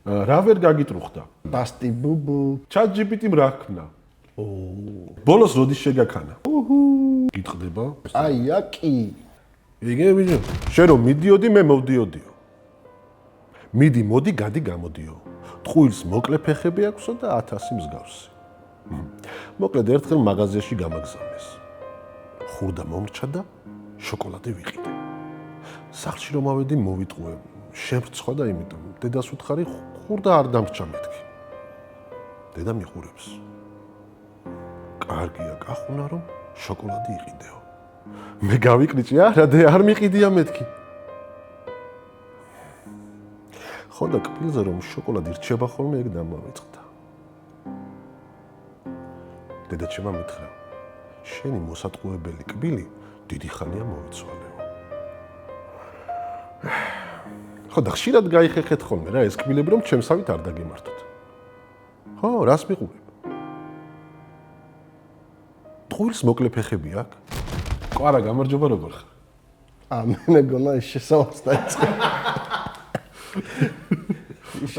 რა ვერ გაგიტრუხდა? ბასტი ბუბუ. ChatGPT-მ რა ქნა? ბოლოს როდის შეგაქანა? გიტყდება? აი, აკი. იგე ბიჭო, შენ რომ მიდიოდი, მე მოვდიოდიო. მიდი, მოდი, გადი, გამოდიო. ტყუილს მოკლე ფეხები აქვსო და 1000 მსგავსი. მოკლედ ერთხელ მაღაზიაში გამაგზავნეს. ხურდა მომრჩა და შოკოლადი ვიყიდე. სახლში რომ ავედი, მოვიტყუე. შემრცხვა და იმიტომ დედას უთხარი ხურდა არ დამრჩა მეთქი. დედა მიყურებს. კარგია, გახუნა რომ შოკოლადი იყიდეო. მე გავიკრიჭი არა, არ მიყიდია მეთქი. ხო და კბილზე რომ შოკოლადი რჩება ხოლმე, ეგ დამავიწყდა. დედა ჩემმა მითხრა, შენი მოსატყუებელი კბილი დიდი ხანია მოიცვალეო. ხო და ხშირად გაიხეხეთ ხოლმე რა ეს კბილები რომ ჩემსავით არ დაგემართოთ. ხო, რას მიყურებ? ტყუილს მოკლე ფეხები აქვს? კვარა გამარჯობა როგორ ხარ? მე მეგონა ის შესავალს დაიწყე.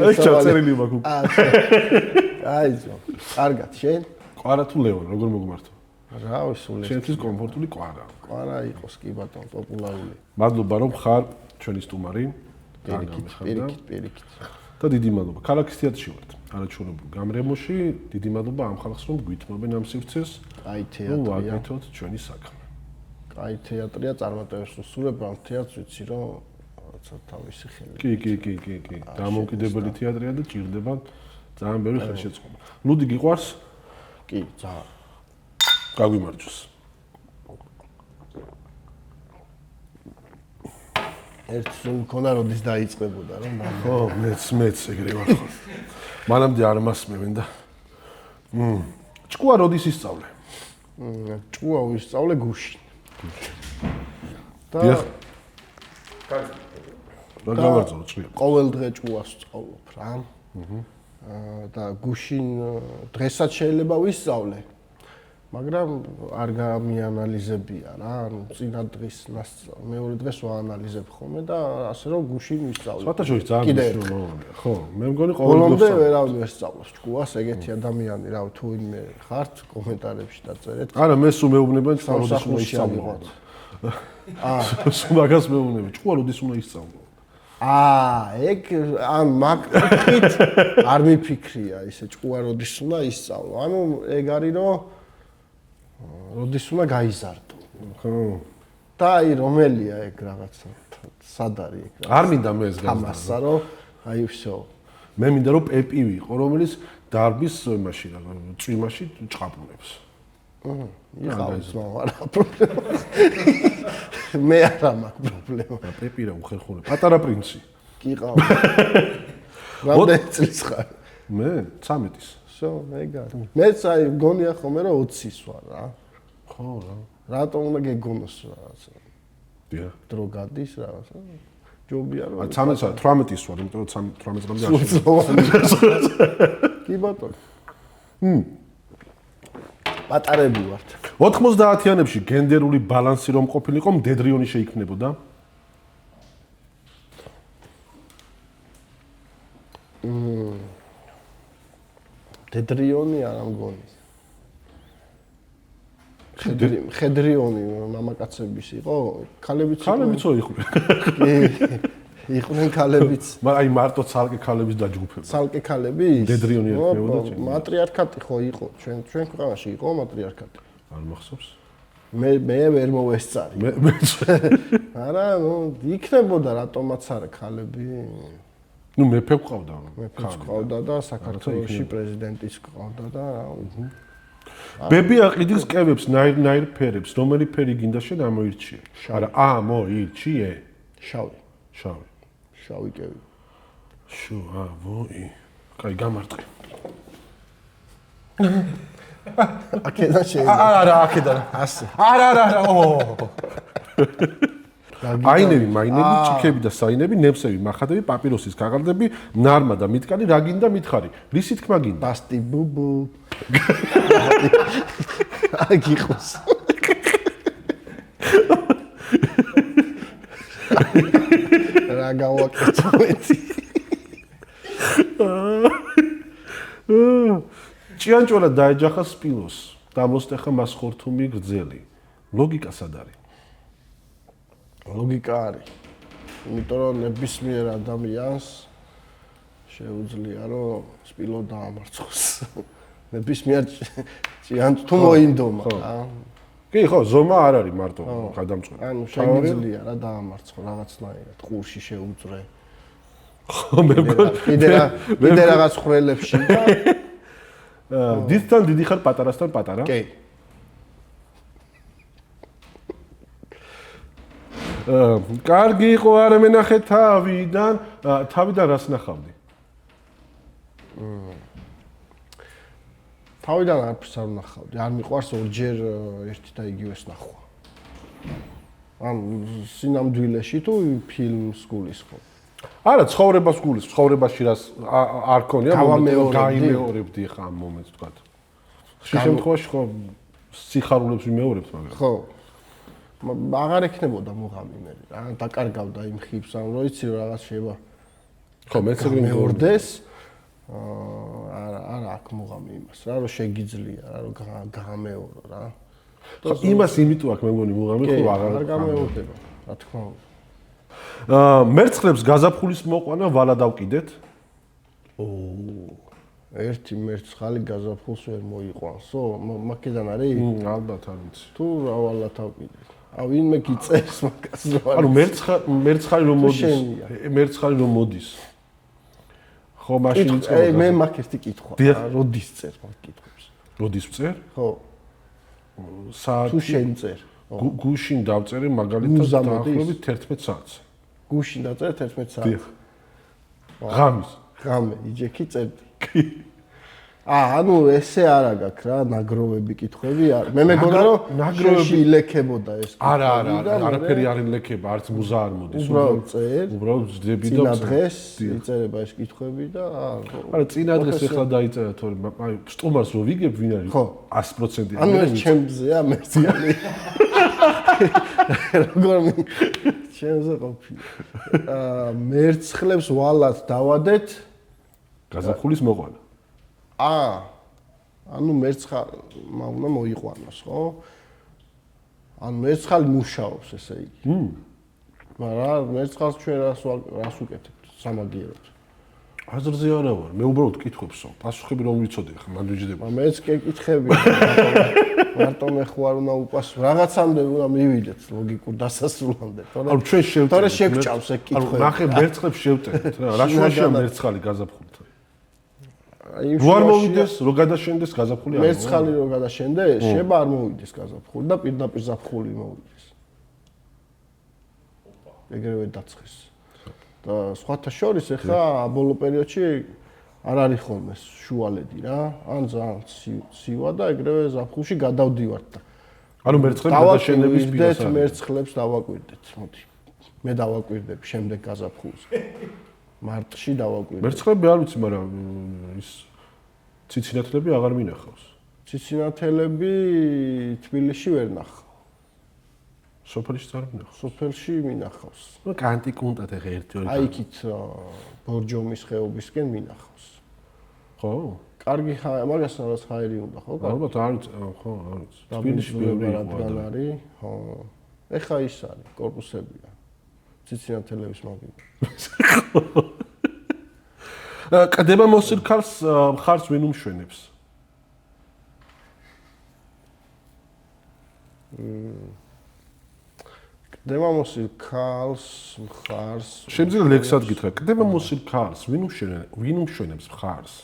აი ჩაწერილი მაქვს. აი ზო. კარგად, შენ? კვარა თუ ლეონ როგორ მოგმართო? რა ვისულე. შენთვის კომფორტული კვარა. კვარა იყოს კი ბატონო, პოპულარული. მადლობა რომ ხარ ჩვენი სტუმარი. პირიქით. და დიდი მადლობა. ქალაქის თეატრში ვართ. არაჩვეულებრივ გამრემოში, დიდი მადლობა ამ ხალხს რომ გვითმობენ ამ სივრცეს. აი თეატრია. ვაკეთოთ ჩვენი საქმე. აი თეატრია წარმატებებს უსურებ ამ თეატრს ვიცი რომ რაცა თავისი ხელი. კი. დამოუკიდებელი თეატრია და ჭირდება ძალიან ბევრი ხელშეწყობა. ლუდი გიყვარს? კი, ძალიან. გაგვიმარჯოს. ერთს მქონდა როდის დაიწყებოდა რომ ხო, მეც ეგრე ვარ ხო. მანამდე არ მასმევენ და ჭკუა როდის ისწავლე? ჭკუა ვისწავლე გუშინ. და რა გავარძალო ჭკუა? ყოველ დღე ჭკუას ვსწავლობ რა. და გუშინ დღესაც შეიძლება ვისწავლე. მაგრამ არ გამიანალიზებია რა, ანუ წინა დღის მეორე დღეს ვაანალიზებ ხოლმე და ასე რომ გუშინ ვისწავლე. სხვათა შორის ძალიან მნიშვნელოვანია, ხო, მე მგონი ყოველდღე ბოლომდე ვერავინ ვერ სწავლობს ჭკუას, ეგეთი ადამიანი რა, თუ ვინმე ხართ კომენტარებში დაწერეთ. არა, მე სულ მეუბნებიან ჭკუა როდის უნდა ისწავლო. სულ მაგას მეუბნები, ჭკუა როდის უნდა ისწავლო. ეგ ან მაგით არ მიფიქრია ისე ჭკუა როდის უნდა ისწავლო. ანუ ეგ არის რომ როდის უნდა გაიზარდო. ხო. და აი რომელია ეგ რაღაცა სად არის ეგ რა. არ მინდა მე ეს გაზრდა. ამასა რომ აი всё. მე მინდა რომ პეპი ვიყო, რომელიც დარბის იმაში რა, წვიმაში ჭყაპუნებს. იყავს არა პრობლემა. მე არა მაქვს პრობლემა. პეპი რა უხერხული. პატარა პრინცი. კი ყავს. რამდენი წლის ხარ? მე 13-ის. всё, ეგ არის. მეც აი გონია ხოლმე რომ 20-ის ვარ რა. ხო რა. რატომ უნდა გეგონოს რაღაცა? დიახ. დრო გადის რაღაცა. ჯობია რომ 18-ის ვარ, იმიტომ რომ 18 წლამდე არ კი ბატონო. პატარები ვართ. 90-იანებში გენდერული ბალანსი რომ ყოფილიყო, მდედრიონი შეიქმნებოდა. დედრიონი არა მგონი. ხედრიონი მამაკაცების იყო, ქალებიც იყვნენ. კი. იყვნენ ქალებიც. მაგრამ აი მარტო ცალკე ქალების დაჯგუფება. ცალკე ქალები? დედრიონი ერქნებოდა. მატრიარქატი ხო იყო, ჩვენ ქვეყანაში იყო მატრიარქატი. არ მახსოვს. მე ვერ მოვესწარი. არა, ნუ იქნებოდა რატომაც არა ქალები. ნუ მეფე ყავდა. მეფეც ყავდა და საქართველოში პრეზიდენტიც ყავდა და ბები აყიდის კევებს ნაირ ფერებს, რომელი ფერი გინდა შენ ამოირჩიე? არა, ამოირჩიე. შავი. შავი კევი. ვოი. კაი, გამარტყე. აქედან შეიძლება. არა, აქედან. ასე. არა. აინები, მაინები, ჩიქები და საინები, ნემსები, მახატები, პაპიროსის კაღარდები, ნარმა და მიტკანი, რა გინდა მითხარი? რისი თქმა გინდა? ბასტი ბუბუ. აი გიყოს. რა გავაკეთე? ჭიანჭველა დაეჯახა სპილოს. დამოსტეხა მას ხორთუმი გრძელი. ლოგიკა სად არის? ლოგიკა არის. იმიტომ რომ ნებისმიერ ადამიანს შეუძლია რომ სპილო დაამარცხოს. ნებისმიერ ჭიანჭველს თუ მოინდომა, რა. კი, ხო, ზომა არ არის მარტო გადამწყვეტი. ანუ შეგიძლია რა დაამარცხო რაღაცნაირად, ყურში შეუძრე. ხო, მე მგონი კიდე რაღაც ხრელებში და დიდთან დიდი ხარ, პატარასთან პატარა? კი. კარგი იყო არ მენახე თავიდან რას ნახავდი? თავიდან არაფერს არ ნახავდი. არ მიყვარს ორჯერ ერთი და იგივეს ნახვა. ან სინამდვილეში თუ ფილმს გულისხმობ. არა, ცხოვრებას გულისხმობ, ცხოვრებაში რას არ ქონია, გაიმეორებდი ხა ამ მომენტს თქვა. ხშირ შემთხვევაში ხო სიხარულებს ვიმეორებთ, მაგრამ ხო. აღარ ექნებოდა მუღამი მე რა, დაკარგავდა იმ ხიბს, ან რო იცი რომ რაღაც შეება. ხო, მეც ეგრე მეორდეს. არა აქ მუღამი იმას რა, რომ შეგიძლია რა, რომ გამეორო რა. ხო, იმას იმიტომ აქ მე მგონი მუღამი ხო აღარ გამეორდება, რა თქმა უნდა. მერცხლებს გაზაფხულის მოყვანა ვალა დავკიდეთ? ერთი მერცხალი გაზაფხულს ვერ მოიყვანსო? მაკედან არის? ალბათ არ ვიცი. თუ რა ვალა დავკიდეთ? ვინმე გიწერს მაგას რა. ანუ მერცხალი რომ მოდის. ხო, მაშინ იწყება. მე მაგ ერთი კითხვა. როდის წერ მაგ კითხვებს? როდის წერ? ხო. თუ შენ წერ. გუშინ დავწერე მაგალითად დაახლოებით 11 საათს. გუშინ დავწერე 11 საათს. ღამის. ღამე, იჯექი წერდი. კი. ანუ ესე არა გაქვს რა, ნაგროვები კითხვები არ. მე მეგონა რომ ნაგროვები ილექებოდა ეს. არა, არაფერი არ ილექება, არც მუზა არ მოდის. უბრალოდ წერ. უბრალოდ ძდები და წინა დღეს იწერება ეს კითხვები და არა, წინა დღეს ახლა დაიწერა თორემ აი სტუმარს რო ვიგებ ვინ არის 100%. ანუ ეს ჩემზეა მერცხალი. როგორ ჩემზე ყოფილი. მერცხლებს ვალად დავადეთ გაზაფხულის მოყვანა. ანუ მერცხალმა უნდა მოიყვანოს, ხო? ანუ მერცხალი მუშაობს, ესე იგი. მაგრამ მერცხალს ჩვენ რას უკეთებთ? სამაგიეროდ. აზრზე არა ვარ, მე უბრალოდ კითხვებსო. პასუხები რომ ვიცოდე, ხა მან ვიჯდება. მეც კი კითხები. მარტო მე ხوار უნდა უპასუხო. რაღაცამდე უნდა მივიდეთ ლოგიკურ დასასრულამდე, თორე ანუ ჩვენ შევწერთ. თორე შეგჭავს ეგ კითხვები. ანუ ნახე მერცხლებს შევწერთ რა. რა შემაშია მერცხალი გაზაფხულთან? რო არ მოვიდეს, რო გადაშენდეს გაზაფხული არ. მერცხალი რო გადაშენდეს, შეება არ მოვიდეს გაზაფხული და პირდაპირ ზაფხული მოვიდეს. ეგრევე დაცხეს. და სხვათა შორის ახლა ბოლო პერიოდში არ არის ხოლმე შუალედი რა, ან ძალიან ცივა და ეგრევე ზაფხულში გადავდივართ და ანუ მერცხლებს გადაშენების პირას არის. მერცხლებს დავაკვირდეთ, მოდი. მე დავაკვირდებ შემდეგ გაზაფხულს. მარტში დავაკვირდებ. მერცხლები არ ვიცი, მაგრამ ის ციცინათლები აღარ მინახავს. ციცინათელები თბილისში ვერ ნახავ. სოფელში არ მინახავს. სოფელში მინახავს. ნუ კანტიკუნტად ახლა ერთი-ორი. აი იქით ბორჯომის ხეობისკენ მინახავს. ხო? კარგი მაგას რაღაც ხაერი უნდა, ხო? ალბათ არ ვიცი, ხო, არ ვიცი. თბილისში ბევრი არის, ხო. ეხა ის არის, კორპუსებია. ციცინათელების მაგივრად. კდება მოსილ ხარს ვინ უმშვენებს? კდება მოსილ ხარს შემიძლია ლექსად გითხრა. კდება მოსილ ხარს ვინ უმშვენებს ხარს?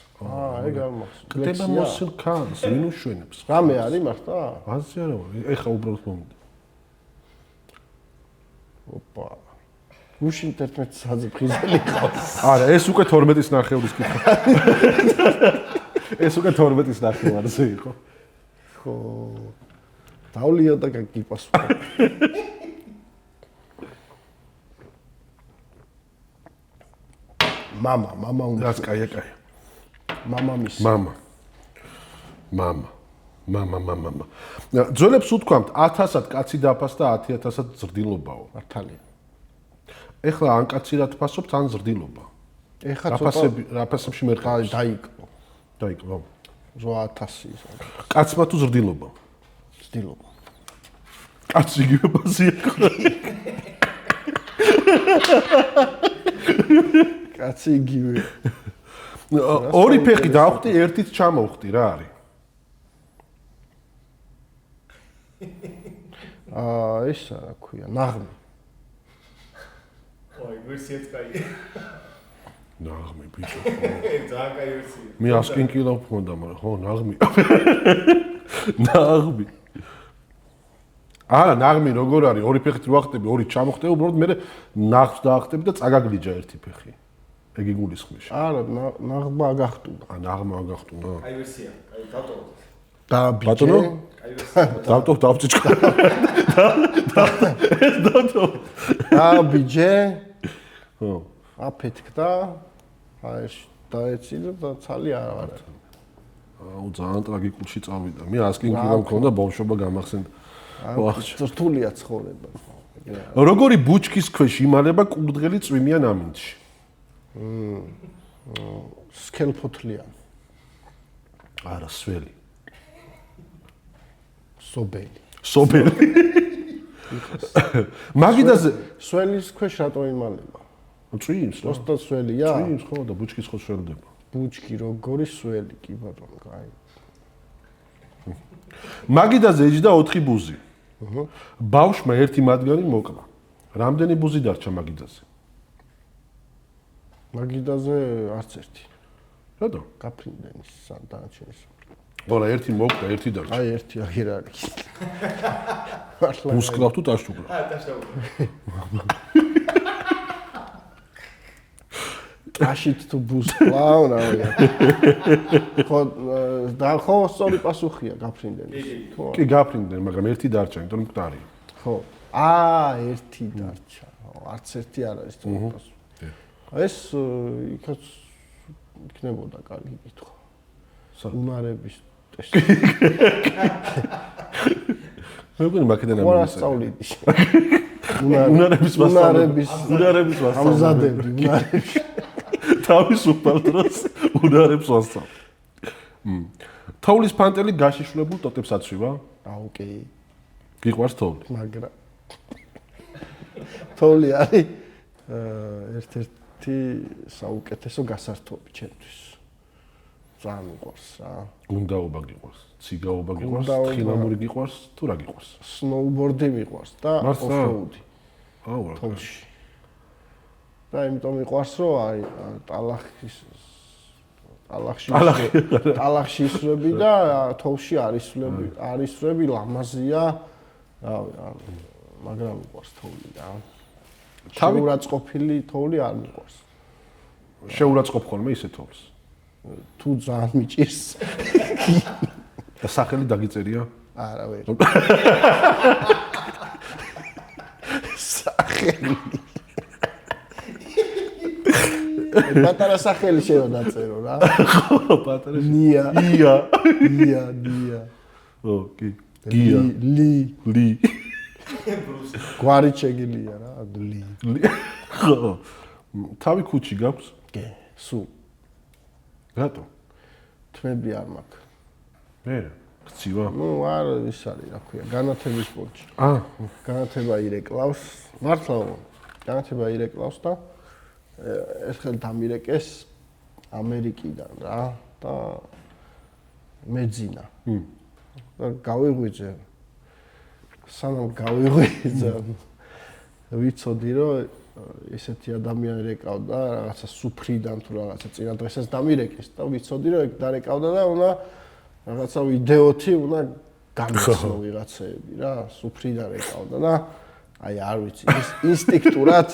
ეგ არ მახსოვს. კდება მოსილ ხარს ვინ უმშვენებს? რამე არის მართლა? აზრი არა ვარ. ეხა უბრალოდ მომიდა. ოპა. გუშინ 11 საათზე ფხიზელი ყავს. არა, ეს უკვე 12-ის ნახევრის კითხვა. ეს უკვე 12-ის ნახევარზე იყო. ხო. დავლიო და გიპასუხე. მამა უნდა. რაც კაია. მამამისი. მამა. ძველებს უთქვამთ 1000-ად კაცი დაფასდა 10,000-ად ზრდილობაო. მართალია. ეხლა ან კაცი რა თფასობთ, ან ზრდილობა. ეხა ცოტა რაფასებში მერყევს. დაიკლო. დაიკლო. 8000 ის. კაცმა თუ ზრდილობა. ზრდილობა. კაცი იგივე ბაზია ხო? კაცი იგივე. ორი ფეხი დავხტი, ერთით ჩამოვხტი, რა არის? ისა რა ქვია, ნაღმი. ой, ვერსიაც კაი. ნაღმი ბიჭო. ძალიან კაი ვერსია. მე 100 კილო მქონდა, მაგრამ ხო, ნაღმი. ნაღმი. ნაღმი როგორ არის? ორი ფეხით რო ახტები, ორი ჩამოხტე, უბრალოდ მე ნაღს დაახტები და წაგაგლიჯა ერთი ფეხი. ეგ იგულისხმის. არა, ნაღმა აგახტუნა. ნაღმა აგახტუნა. კაი ვერსია. კაი დავტოვოთ. და ბიჭე. ბატონო? კაი ვერსია. დავწიჭკა. და ბიჭე. ხო. აფეთქდა. აი დაეცილო და ცალი არ არა. აუ ძალიან ტრაგიკულში წავიდა. მე 100 კილო მქონდა, ბავშვობა გამახსენდა. რთულია ცხოვრება. როგორი ბუჩქის ქვეშ იმალება კურდღელი წვიმიან ამინდში? სქელფოთლიანი. არა, სველი. სობელი. სობელი. მაგიდაზე სველის ქვეშ რატო იმალება? წვიმს, რა? უბრალოდ სველია? წვიმს ხო და ბუჩქის ხო სველდება. ბუჩქი როგორი სველი, კი ბატონო, კაი. მაგიდაზე ეჯდა 4 ბუზი. ბავშვმა ერთი მათგანი მოკლა. რამდენი ბუზი დარჩა მაგიდაზე? მაგიდაზე არც ერთი. რატო? გაფრინდენის დანარჩენის. ვარა ერთი მოკლა, ერთი დარჩა. აი ერთი აღარ არის. ბუს კლავ თუ ტაშ უკლავ? ტაშდაულა. ტაშით თუ ბუს კლავ, რავია. ხო, სწორი პასუხია გაფრინდენის. კი გაფრინდნენ, მაგრამ ერთი დარჩა, იმიტომ რომ მკვდარია. ხო. ერთი დარჩა. არც ერთი არ არის სწორი პასუხი. ეს იქაც იქნებოდა კარგი კითხვა. უნარების ტესტი. მე მგონი მაკედან არ ასწავლიდი. უნარების უნარების ამზადები, უნარების. თავისუფალ დროს უნარებს ვასწავლ. თოვლის ფანტელი გაშიშვლებულ ტოტებს აცვივა? აუ კი. გიყვარს თოვლი? მაგრამ თოვლი არის ერთ-ერთი საუკეთესო გასართობი ჩემთვის. ძალიან მიყვარს რა. გუნდაობა გიყვარს, ციგაობა გიყვარს, გუნდაობა. თხილამური გიყვარს, თუ რა გიყვარს? სნოუბორდი მიყვარს და მართლა? ოფროუდი. აუ რა. თოვლში. და იმიტომ მიყვარს რომ აი ტალახში ისვრები და თოვლში არისვრები ლამაზია. რავი, მაგრამ მიყვარს თოვლი რა. შეურაცხყოფილი თოვლი არ მიყვარს. შეურაცხყოფ ხოლმე ისე თოვლს. თუ ძალიან მიჭირს. და სახელი დაგიწერია? არა ვერ. სახელი. პატარა სახელი შეიძლება დაწერო რა. ხო, პატარა. ნია. ნია. ო, კი. გია. ლი. გვარი შეგილია რა, ლი. ხო. თავი ქუჩი გაქვს? კი, სულ. რატო? თმები არ მაქვს. მე გცივა. ნუ არ ის არის, რა ქვია, განათების პონჩი. განათება ირეკლავს, მართლა განათება ირეკლავს და ერთხელ დამირეკეს ამერიკიდან რა და მეძინა. და გავიღვიძე. სანამ გავიღვიძე, ვიცოდი რომ ესეთი ადამიანი რეკავდა რაღაცა სუფრიდან თუ რაღაცა წინა დღესაც დამირეკეს და ვიცოდი რომ ეგ დარეკავდა და უნდა რაღაცა ვიდეოთი უნდა გამიხსნო ვიღაცები რა სუფრიდან რეკავდა და აი არ ვიცი ის ინსტინქტურად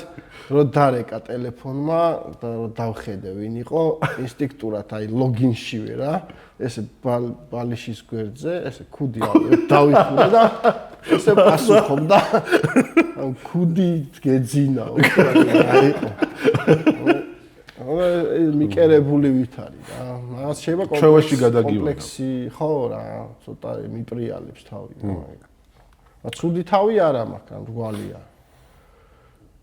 რომ დარეკა ტელეფონმა და რომ დავხედე ვინ იყო ინსტინქტურად აი ლოგინშივე რა ესე ბალიშის გვერდზე ესე ქუდი დავიხურე და ესე პასუხობდა ან ქუდი გეძინაო აი მიკერებული ვით არის რა რაღაც შეიძლება კომპლექსი ხო რა ცოტა მიპრიალებს თავი რა ცუდი თავი არა მაქვს ან რგვალია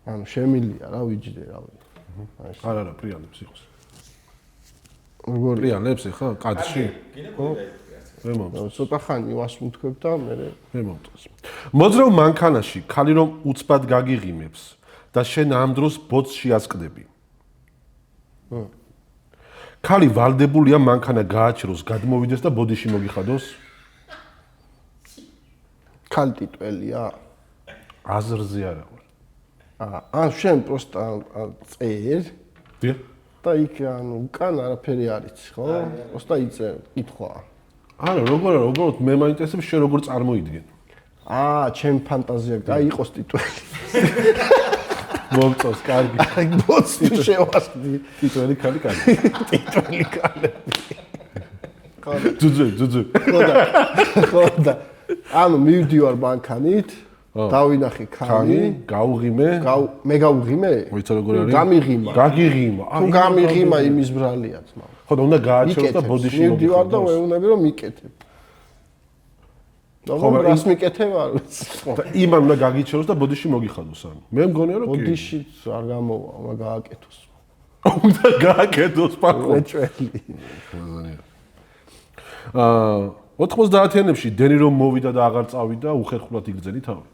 ანუ შემილია რა ვიჯდე რავი არა, პრიანებს იყოს. როგორ პრიანებს ეხა კადრში? გინეკოლოგია მე მომწონს. ცოტა ხანი ვასმუთქებ და მე მე მომწონს. მოძრავ მანქანაში ხალი რომ უცბად გაგიღიმებს და შენ ამ დროს ბოც შეასკდები. ხალი ვალდებულია მანქანა გააჩეროს, გადმოვიდეს და ბოდიში მოგიხადოს? ქალტიტველია. აზრზე არა ვარ. ან შენ პროსტა წერ დიახ. და იქ ანუ უკან არაფერი არ იცი, ხო? პროსტა იწერ, კითხვა. არა, როგორ მე მაინტერესებს შენ როგორ წარმოიდგენ. ჩემ ფანტაზია და იყოს ტიტველი. მომწონს, კარგი. აი, ბოც შევასწდი. ტიტველი ხალი კარგი. ტიტველი კალები. ძუძუ. ხოდა. ანუ მივდივარ მანქანით, დავინახე ხანი, გავღიმე. მე გავღიმე? ვიცი როგორ არის? გამიღიმა. გაგიღიმა. თუ გამიღიმა იმის ბრალია ძმა. ხო, უნდა გააჩეროს და ბოდიში მოგიხადოს. მივდივარ და ვეუბნები რომ მიკეთებ. ხო, რას მიკეთებ არ ვიცი. და იმან უნდა გაგიჩეროს და ბოდიში მოგიხადოს ან. მე მგონია რომ კი. ბოდიშიც არ გამოვა, უნდა გააკეთოს. უნდა გააკეთოს პაკო. მეჭველი. 90-იანებში დენი რომ მოვიდა და აღარ წავიდა, უხერხულად იგრძელი თავი.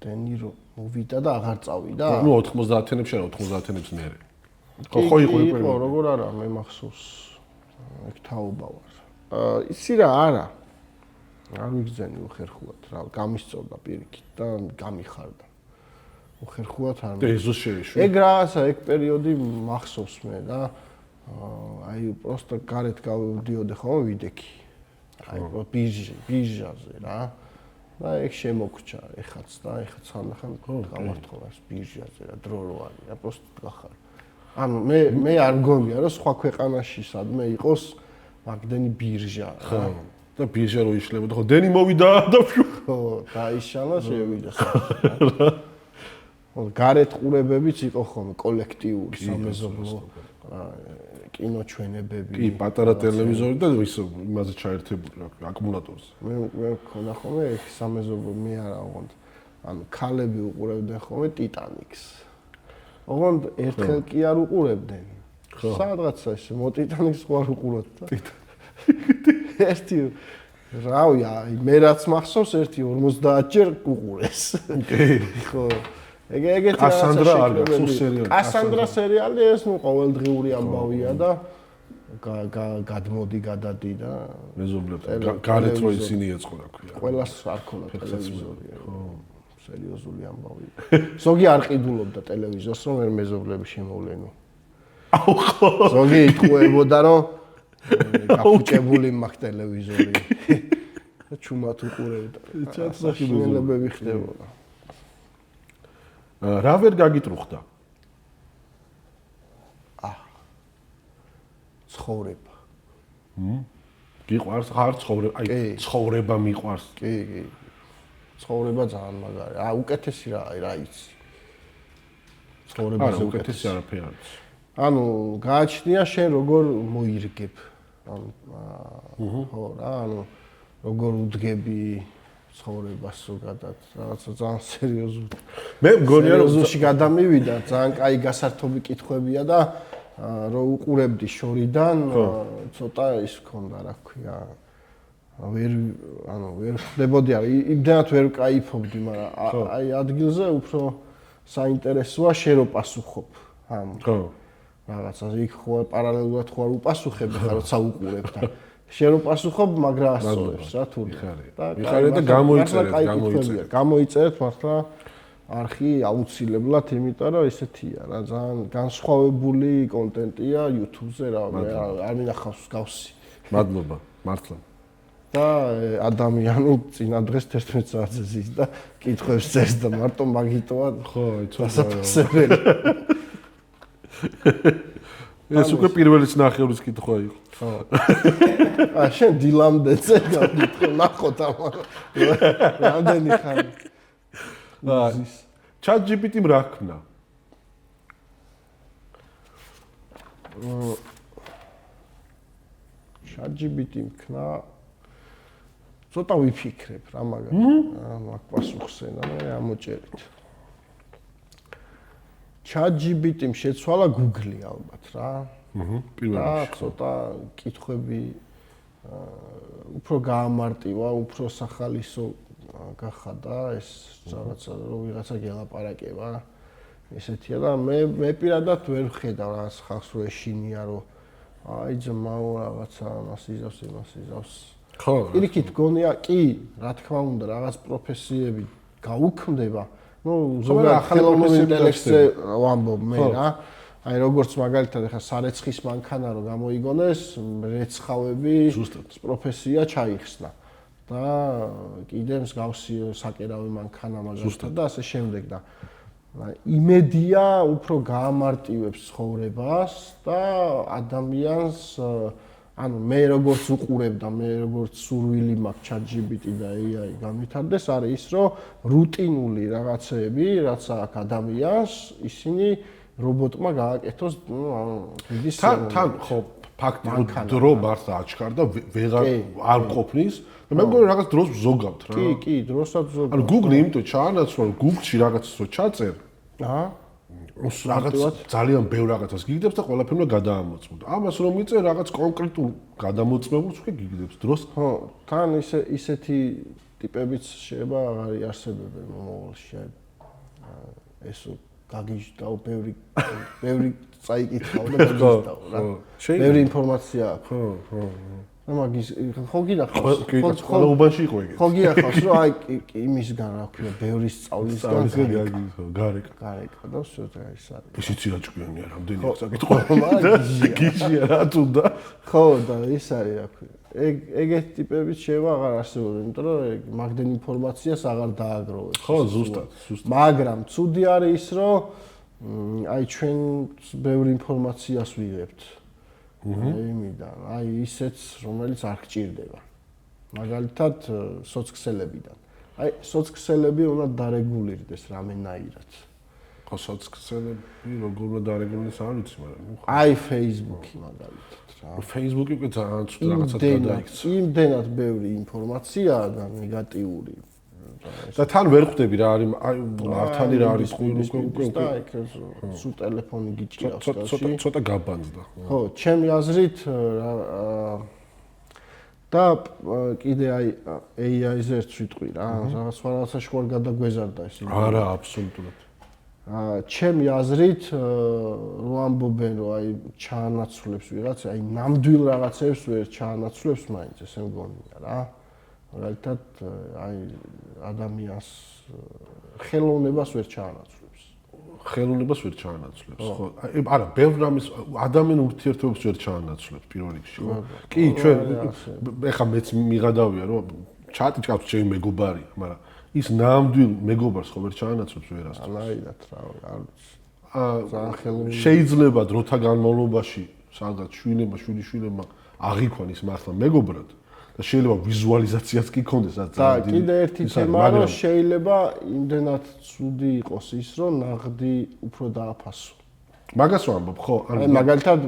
დენი რომ მოვიდა და აღარ წავიდა? ნუ 90-იანებში არა, 90-იანებს მერე. ხო იყო. როგორ არა, მე მახსოვს. ეგ თაობა ვარ. ისი რა არა. არ ვიგზენი უხერხულად რა, გამისწორდა პირიქით და გამიხარდა. უხერხულად არ. და ეზოს შეეშვა. ეგ რაღაცა, ეგ პერიოდი მახსოვს მე და აი პროსტა გარეთ გავდიოდი ხოლმე ვიდექი. აი ბირჟაზე რა. და ეგ შემოგჭა ეხაც და ეხაც ხანდახან გავართხოვას ბირჟაზე რა, დრო რო არის რა, პროსტა გახარ. ანუ მე არ მგონია რომ სხვა ქვეყანაში სადმე იყოს მაგდენი ბირჟა. ხო. და ბირჟა რო იშლებოდა, ხო, დენი მოვიდა და ფიუ. ხო, დაიშალა შევიდა საერთოდ. ხო, გარეთ ყურებებიც იყო ხოლმე კოლექტიური სამეზობლო კინოჩვენებები. კი, პატარა ტელევიზორი და ის იმაზე ჩაერთებული რა, აკუმულატორზე. მე მქონდა ხოლმე ეგ სამეზობლო მე არა ოღონდ. ანუ ქალები უყურებდნენ ხოლმე ტიტანიკს. ოღონდ ერთხელ კი არ უყურებდნენ. სადღაცა ეს მოტიტანიკს ხო არ უყუროთ და. ერთი რავი, მე რაც მახსოვს ერთი 50 ჯერ უყურეს. კი. ხო. ეგეთი კასანდრა არ გახსოვს სერიალი. კასანდრა სერიალი ეს ნუ ყოველდღიური ამბავია და გადმოდი გადადი და მეზობლებს გარეთ რო ისინი ეწყო რა ქვია. ყველას არ ქონდა ტელევიზორი. ხო. სერიოზული ამბავია. ზოგი არ ყიდულობდა ტელევიზორს რომ ვერ მეზობლები შემოვლენო. აუ ხო. ზოგი იტყუებოდა რომ გაფუჭებული მაქვს ტელევიზორი. და ჩუმად უყურებდა. ჩაცახილებები ხდებოდა. რა ვერ გაგიტრუხდა? ცხოვრება. გიყვარს ხარ ცხოვრება? აი, ცხოვრება მიყვარს. კი. ცხოვრება ძალიან მაგარი. უკეთესი რა იცი. ცხოვრებაზე უკეთესი არაფერი არ იცი. ანუ გააჩნია შენ როგორ მოირგებ. ანუ ხო რა, ანუ როგორ უდგები ცხოვრებას ზოგადად, რაღაცა ძალიან სერიოზული. მე მგონია რომ სერიოზულში გადამივიდა, ძალიან კაი გასართობი კითხვებია და რომ უყურებდი შორიდან, ცოტა ის ქონდა, რა ქვია. ვერ ხდებოდი, იმდენად ვერ кайფობდი, მაგრამ აი ადგილზე უფრო საინტერესოა შენ რო პასუხობ. ხო. რაღაცა იქ ხო პარალელურად ხო არ უპასუხებ, ხა როცა უყურებ და შენ რო პასუხობ, მაგრა ასწორებს რა თუ მიხარია და გამოიწერეთ მართლა არხი აუცილებლად, იმიტომ რომ ესეთია რა, ძალიან განსხვავებული კონტენტია YouTube-ზე რა, არ მინახავს გავსი. მადლობა, მართლა. და ადამიანი წინა დღეს 11 საათზე ზის და კითხვებს წერს და მარტო მაგიტოა ხო, იცოდე. ეს უკვე პირველი ნახევრის კითხვა იყო. ხო. შენ დილამდე წერდა კითხვა ნახოთ ამან. რამდენი ხანი? ChatGPT-მ რა ქნა? ChatGPT-მ ქნა ცოტა ვიფიქრებ რა მაგას. მაგ პასუხზე და მე ამოჭერით. ChatGPT-მ შეცვალა Google ალბათ რა. პირველ და რიგში. ცოტა კითხვები უფრო გაამარტივა, უფრო სახალისო გახადა ეს რაღაცა რომ ვიღაცა გელაპარაკება. ესეთია და მე პირადად ვერ ვხედავ რაღაც ხალხს რომ ეშინია რომ აი ძმაო რაღაცა ამას იზავს. ხო. პირიქით გონია კი, რა თქმა უნდა, რაღაც პროფესიები გაუქმდება. ნუ ზოგადად ხელოვნურ ინტელექტზე ვამბობ მე რა. აი როგორც მაგალითად ახლა სარეცხის მანქანა რო გამოიგონეს, რეცხავები პროფესია ჩაიხსნა. და კიდე მსგავსი საკერავი მანქანა მაგალითად და ასე შემდეგ და იმედია უფრო გაამარტივებს ცხოვრებას და ადამიანს ანუ მე როგორც უყურებ და მე როგორც სურვილი მაქვს ChatGPT და AI განვითარდეს არის ის რომ რუტინული რაღაცეები რაც აქვს ადამიანს ისინი რობოტმა გააკეთოს დიდი თან ხო ფაქტი რომ დრო მართლა აჩქარდა ვეღარ არ ყოფნის და მე მგონი რაღაც დროს ზოგავთ რა კი დროსაც ზოგავთ ანუ Google-ი იმიტომ ჩაანაცვლა რომ Google-ში რაღაცას რო ჩაწერ რაღაც ძალიან ბევრ რაღაცას გიგდებს და ყველაფერმა გადაამოწმო და ამას რომ იწერ რაღაც კონკრეტულ გადამოწმებულს უკვე გიგდებს დროს ხო თან ისეთი ტიპებიც შეიძლება აღარ იარსებებენ მომავალში ესო გაგიჟდაო ბევრი წაიკითხავ და გაგიჟდაო რა ბევრი ინფორმაცია აქვს ხო და მაგის ხო გინახავს ხო უბანში იყო ეგ ხო გინახავს რომ აი იმისგან რა ქვია ბევრი სწავლისგან გარეკა და всё ეს არის ისიც რა ჭკვიანია რამდენი წაკითხვა გიჟია რა თუნდა ხო და ის არის რა ქვია ეგეთ ტიპებიც შეიძლება აღარ არსებობენ იმიტომ რომ მაგდენ ინფორმაციას აღარ დააგროვებს ხო ზუსტად მაგრამ ცუდი არის ის რომ აი ჩვენ ბევრი ინფორმაციას ვიღებთ იმიდან აი ისეც რომელიც არ გჭირდება მაგალითად სოცქსელებიდან აი სოცქსელები უნდა დარეგულირდეს რამენაირად ხო სოცქსელები როგორ უნდა დარეგულირდეს არ ვიცი მაგრამ აი Facebook-ი მაგალითად რა Facebook-ი უკვე ძალიან ცუდ რაღაცად გადაიქცა იმდენად ბევრი ინფორმაციაა და ნეგატიური და თან ვერ ხვდები რა არის აი მართალი რა არის უკვე და იქ სულ ტელეფონი გიჭირავს და ცოტა გაბანძდა ხო ჩემი აზრით და კიდე აი AI-ზე ერთ ვიტყვი რა რაღაც რაღაცაში ხوار გადაგვეზარდა ეს არა აბსოლუტურად ჩემი აზრით რო ამბობენ რომ აი ჩაანაცვლებს ვიღაცა აი ნამდვილ რაღაცებს ვერ ჩაანაცვლებს მაინც ესე მგონია რა მაგალითად აი ადამიანს ხელოვნებას ვერ ჩაანაცვლებს ხელოვნებას ვერ ჩაანაცვლებს ხო არა ბევრ რამის ადამიანურ ურთიერთობებს ვერ ჩაანაცვლებს პირველ რიგში ხო კი ჩვენ ეხა მეც მიღადავია რომ ჩატი ჭავს ჩემი მეგობარია მაგრამ ის ნამდვილ მეგობარს ხო ვერ ჩაანაცვლებს ვერასდროს ალაიდათ რა არ ძალიან ხელოვნური შეიძლება დროთა განმავლობაში სადღაც შვილიშვილებმა აღიქვან ის მართლა მეგობრად და შეიძლება ვიზუალიზაციაც კი ქონდეს და კიდე ერთი თემა რომ შეიძლება იმდენად ცუდი იყოს ის რომ ნაღდი უფრო დააფასო მაგას ვამბობ ხო აი მაგალითად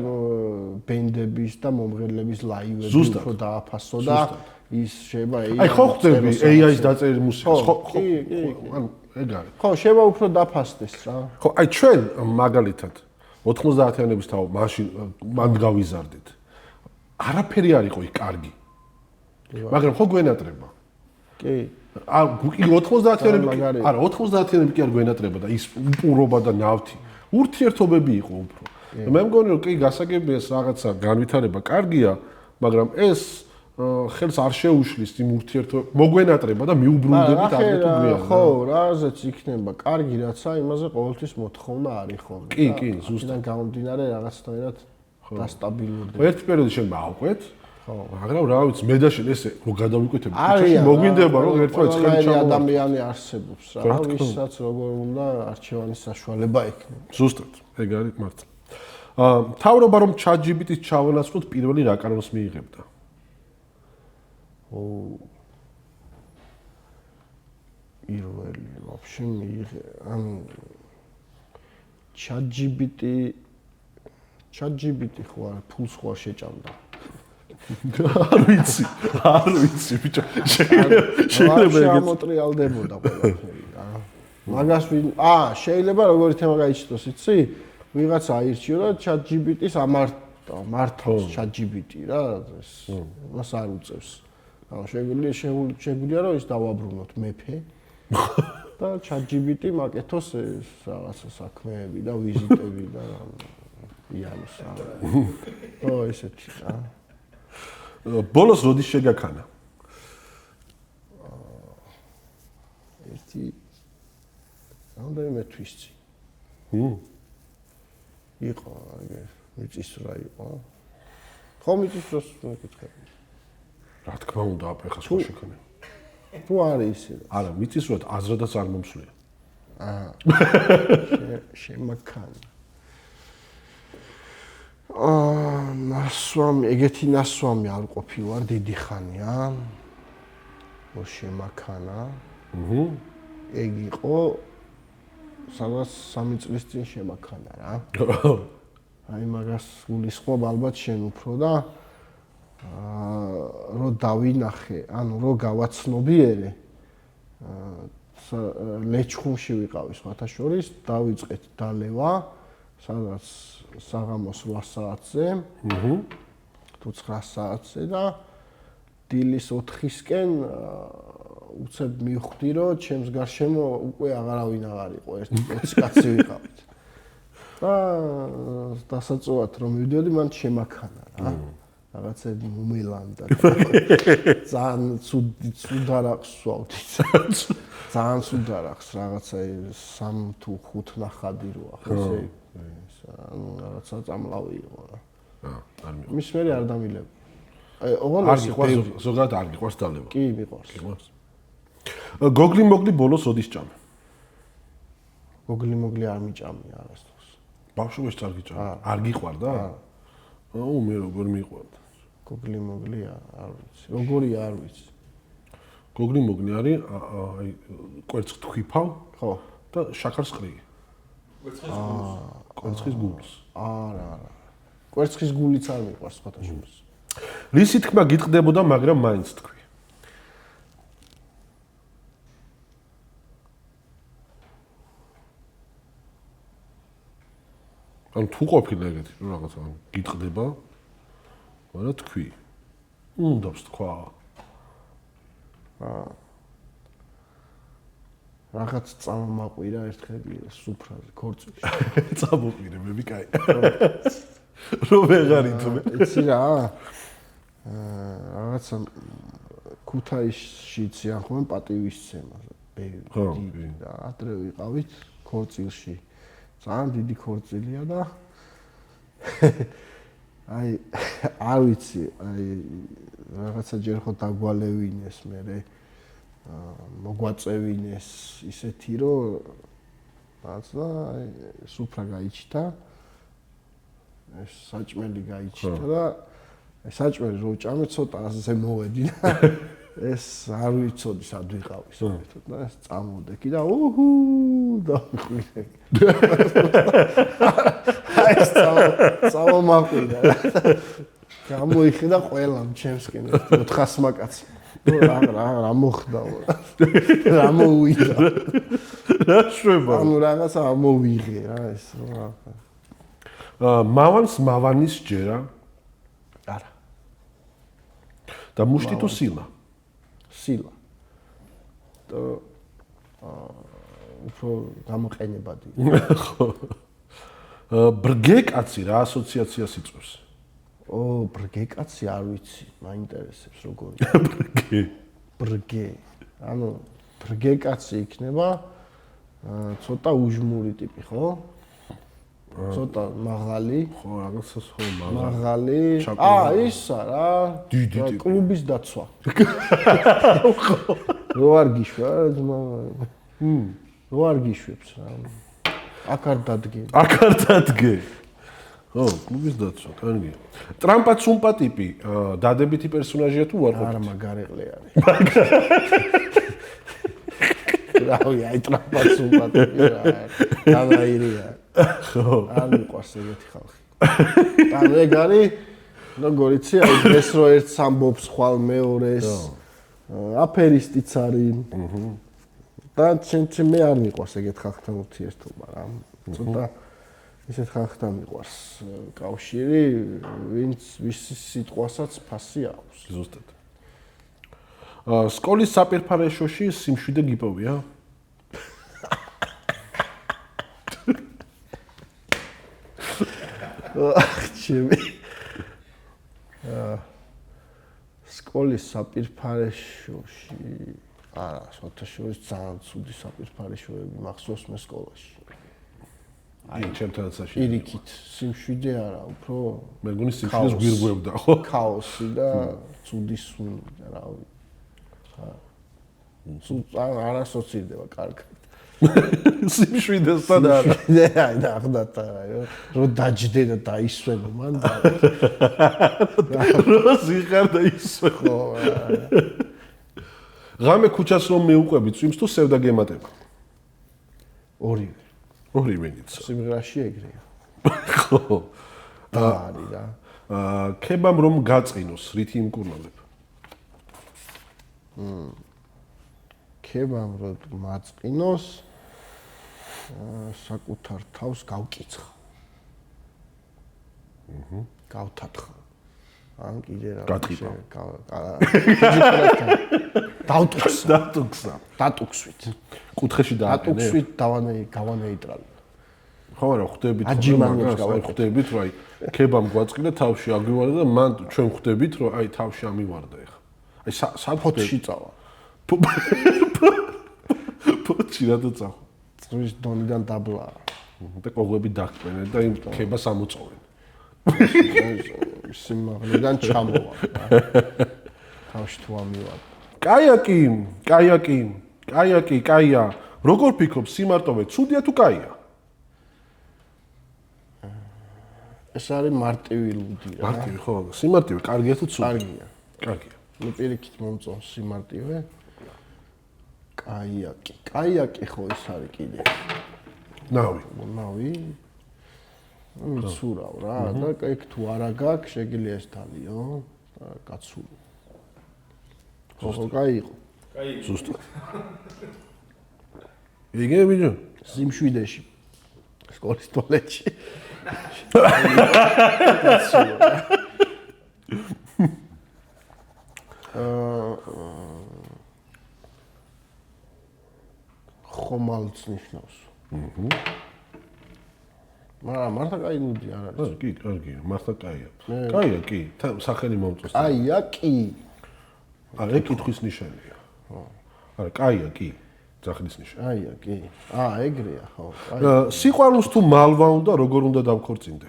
ბენდების და მომღერლების ლაივები უფრო დააფასო და ის შეიძლება აი ხო ხდები AI-ს დაწერილი მუსიკას ხო ანუ ეგ არის ხო შეიძლება უფრო დაფასდეს რა ხო აი ჩვენ მაგალითად 90-იანების თავ მაშინ მან გავიზარდით არაფერი არ იყო იქ კარგი მაგრამ ხო გვენატრება კი არ 90-იანები არა 90-იანები კი არ გვენატრება და ის უპურობა და ნავთი ურთიერთობები იყო უფრო და მე მგონი რომ კი გასაგებია რაღაცა განვითარება კარგია მაგრამ ეს ხელს არ შეუშლის იმ ურთიერთობებს მოგვენატრება და მიუბრუნდებით აგრეთვე გვიან ხო რაზეც იქნება კარგი რაცა იმაზე ყოველთვის მოთხოვნა არის ხოლმე კი ზუსტად გამომდინარე რაღაცნაირად დასტაბილურდება ერთი პერიოდი შენ მოვყვეთ ხო მაგრამ რა ვიცი მე და შენ ესე რო გადავიკვეთები ქუჩაში მოგვინდება რომ ერთმანეთს ხელი ჩამოვარდნოთ ადამიანი არსებობს რა ვისაც როგორ უნდა არჩევანის საშუალება ექნება ზუსტად ეგ არის მართლა მთავრობა რომ ChatGPT-ს ჩავანაცვლოთ პირველი რა კანონს მიიღებდა პირველი вообще მიიღე ანუ ChatGPT ხო არ ფულს ხო არ შეჭამდა არ ვიცი ბიჭო შეიძლება ამოტრიალდებოდა ყველაფერი რა მაგას შეიძლება როგორი თემა გაიჩნდოს, იცი? ვიღაცა აირჩიო და ChatGPT-ს მართავს ChatGPT რა, მას არ უწევს. ანუ შეგვიძლია რომ ის დავაბრუნოთ მეფე და ChatGPT მაკეთოს ეს რაღაცა საქმეები და ვიზიტები და იანოს. ო ესეთი რა. ბოლოს როდის შეგაქანა? ერთი რამდენიმე თვის წინ. იყო, მიწის რა იყო. ხო მიწის დროს მეკითხები. რა თქმა უნდა, აფეხა სხვა შექონე. თუ არის ისე. არა, მიწის როდ აზრადაც არ მომსვლია. შემაქანა. ნასვამი, ეგეთი ნასვამი არ ყოფილვარ დიდი ხანია. შემაქანა. ეგ იყო სადღაც 3 წლის წინ შემაქანა რა. აი მაგას გულისხმობ ალბათ შენ უფრო და რო დავინახე, ანუ რო გავაცნობიერე ლეჩხუმში ვიყავი სხვათა შორის, დავიწყეთ დალევა სადღაც საღამოს 8 საათზე, თუ 9 საათზე და დილის 4-ისკენ უცებ მივხვდი, რომ ჩემს გარშემო უკვე აღარავინ აღარ იყო, 20 კაცი ვიყავით. და დასაწოვად რომ მივდიოდი, მან შემაქანა რა. რაღაცები მომელანდა. ძალიან ცუდ არახს ვსვავდი. ძალიან ცუდ არახს რაღაცა 3 თუ 5 ნახადი როა, ხო ესე. ანუ რაღაცა წამლავი იყო რა. არ მიყვარს. მის მერე არ დამილებ. აი, ოღონდ არ გიყვარს, ზოგადად არ გიყვარს დალევა. კი, მიყვარს. გოგლი მოგლი ბოლოს როდის ჭამე? გოგლი მოგლი არ მიჭამი არასდროს. ბავშვობაში არ გიჭამე. არ გიყვარდა? აუ მე როგორ მიყვარდა. გოგლი მოგლი არ ვიცი. როგორია არ ვიცი. გოგლი მოგლი არის აი კვერცხს თქიფავ, ხო. და შაქარს ყრი. კვერცხის გულს. არა. კვერცხის გულიც არ მიყვარს სხვათა შორის. რისი თქმა გიტყდებოდა, მაგრამ მაინც თქვი. ან თუ ყოფილა ეგეთი რაღაცა გიტყდება, მაგრამ თქვი. უნდავს თქვა. რაღაც წამომაყვირა ერთხელ სუფრაზე, ქორწილში. წამოყვირებები, კაი. რო ვეღარ ითმე. იცი რა? რაღაცა ქუთაისში იციან ხოლმე პატივისცემა. ბევრი და ადრე ვიყავით ქორწილში. ძალიან დიდი ქორწილია და აი არ ვიცი, აი რაღაცა ჯერ ხო დაგვალევინეს მე მოგვაწევინეს ისეთი რომ რაღაცა აი სუფრა გაიჩიტა, ეს საჭმელი გაიჩიტა და საჭმელი რო ჭამე ცოტა ასე მოვედი და ეს არ ვიცოდი სად ვიყავი საერთოდ და ეს წამოვდექი და უჰუ და ვიყვირე. აი წამომაყვირა. გამოიხიდა ყველამ ჩემსკენ 400 მაკაც. რა მოხდა? რა მოუვიდა? რა შვება? ანუ რაღაცა ამოვიღე რა ეს რა. მავანს მავანის ჯერა? არა. და მუშტი თუ სილა? სილა. და უფრო გამოყენებადი. ხო. ბრგე კაცი რა ასოციაციას იწვევს? ბრგე კაცი არ ვიცი, მაინტერესებს როგორი. ბრგე. ანუ ბრგე კაცი იქნება ცოტა უჟმური ტიპი, ხო? ცოტა მაღალი. ხო, რაღაცას ხო მაღალი. ისა რა. დიდი ტიპი. კლუბის დაცვა. რო არ გიშვა, ძმა. რო არ გიშვებს რა. აქ არ დადგე. აქ არ დადგე. ო, კლუბის დაცვა, კარგია. ტრამპა ცუმპა ტიპი, დადებითი პერსონაჟია თუ არ ყოფილი? არა, მაგარეყლე არის. რავი, აი ტრამპა ცუმპა ტიპი რა. დანაირია. ხო. არ მიყვარს ეგეთი ხალხი. ანუ ეგ არის, როგორ იცი, აი ეს რო ერთს ამბობს ხვალ მეორეს. აფერისტიც არის. და მე არ მიყვარს ეგეთ ხალხთან ურთიერთობა რა. ცოტა ისეთ ხალხთან მიყვარს კავშირი, ვინც ვის სიტყვასაც ფასი აქვს. ზუსტად. სკოლის საპირფარეშოში სიმშვიდე გიპოვია? ჩემი სკოლის საპირფარეშოში არა, სოთაშორის ძალიან ცუდი საპირფარეშოები მახსოვს მე სკოლაში. აი, ჩემთანაც საში. პირიქით, სიმშვიდე არა, უფრო მე მგონი სიმშვიდეს გვირგვევდა, ხო? ქაოსი და ცუდი სუნი და რა ვიცი. არა სოცირდება კარგად. სიმშვიდესთან არა. აი და ახდათ რომ დაჯდე და დაისვენო მან და რო ზიხარ და ისე. ხო. ღამე ქუჩას რომ მეუყვები წვიმს თუ სევდა გემატება? ორივე. ორივე ниცა. სიმღერაში ეგრეა. ხო. და არის რა. ქებამ რომ გაწყინოს, რითი იმკურნალებ? ქებამ რომ მაწყინოს საკუთარ თავს გავკიცხა. გავთათხა. ან კიდე რა გატყიპა. დავტუქსა. დატუქსვით. კუთხეში დააყენე? დატუქსვით გავანეიტრალე. ხო არა, ხვდებით აჯიმანებს ხვდებით რომ აი ქებამ გვაწყინა თავში აგვივარდა და მან ჩვენ ხვდებით რომ აი თავში ამივარდა ეხა. აი საფოთში წავა. ფოთში რა დაწახო? წვის დონიდან დაბლა. და კოღლები დაგკმენენ და იმ ქებას ამოწოვენ. სიმაღლიდან ჩამოვა. თავში თუ ამივარდა. კაია. როგორ ფიქრობ, სიმარტოვე ცუდია თუ კაია? ეს არის მარტივი ლუდი რა. მარტივი ხო, სიმარტივე კარგია თუ ცუდია? კარგია. მე პირიქით მომწონს სიმარტივე. კაიაკი ხო ეს არის კიდე. ნავი. მიცურავ რა და ეგ თუ არა გაქვს, შეგიძლია ეს დალიო და კაცული. ხო, კაი იყო. ზუსტად. იგე ბიჭო, სიმშვიდეში. სკოლის ტუალეტში. ხომალს ნიშნავს. მართლა კაი ლუდი არ არის. კი, კარგია, მართლა კაია. კაია, კი, სახელი მომწონს. კაია, კი. არა, ეგ კითხვის ნიშანია. ხო. არა, კაია, კი. სახლის ნიშანი. კაია, კი. ეგრეა, ხო. სიყვარულს თუ მალვა უნდა, როგორ უნდა დავქორწინდე?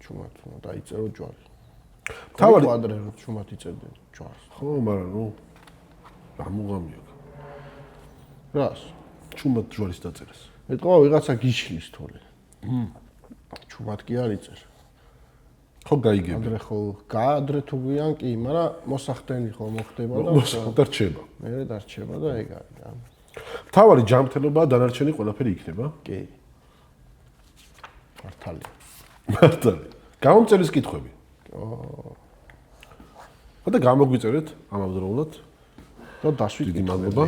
ჩუმად დაიწერო ჯვარი. თავარი ადრე რომ ჩუმად იწერდნენ ჯვარს. ხო, მაგრამ ნუ ამუღამია. რას? ჩუმად ჯვარის დაწერას. ეტყვა ვიღაცა გიშლის თორე. ჩუმად კი არ იწერ. ხო, გაიგები. ადრე ხო, ადრე თუ გვიან კი, მაგრამ მოსახდენი ხო მოხდება და დარჩება. მე დარჩება და ეგ არის რა. თავარი ჯანმრთელობა დანარჩენი ყველაფერი იქნება? კი. მართალი. გამომწერის კითხვები. და გამოგვიწერეთ ამავდროულად და დასვით დიდი მადლობა.